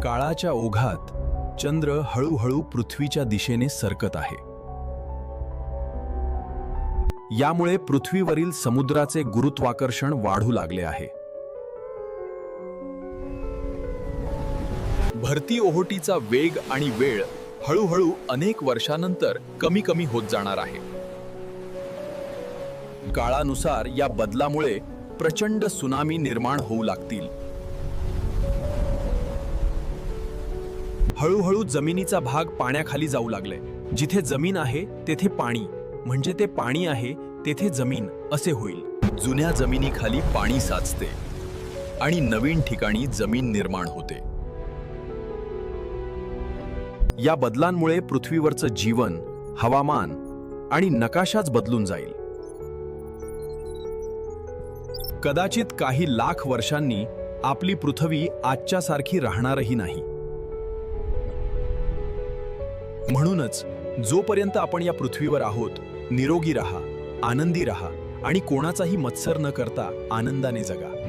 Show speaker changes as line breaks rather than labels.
काळाच्या ओघात चंद्र हळूहळू पृथ्वीच्या दिशेने सरकत आहे. यामुळे पृथ्वीवरील समुद्राचे गुरुत्वाकर्षण वाढू लागले आहे. भरती ओहोटीचा वेग आणि वेळ हळूहळू अनेक वर्षांनंतर कमी कमी होत जाणार आहे. काळानुसार या बदलामुळे प्रचंड सुनामी निर्माण होऊ लागतील. हळूहळू जमिनीचा भाग पाण्याखाली जाऊ लागले. जिथे जमीन आहे तेथे पाणी, म्हणजे ते पाणी आहे तेथे जमीन असे होईल. जुन्या जमिनीखाली पाणी साचते आणि नवीन ठिकाणी जमीन निर्माण होते. या बदलांमुळे पृथ्वीवरचं जीवन, हवामान आणि नकाशाच बदलून जाईल. कदाचित काही लाख वर्षांनी आपली पृथ्वी आजच्यासारखी राहणारही नाही. म्हणूनच जोपर्यंत आपण या पृथ्वीवर आहोत, निरोगी राहा, आनंदी राहा आणि कोणाचाही मत्सर न करता आनंदाने जगा.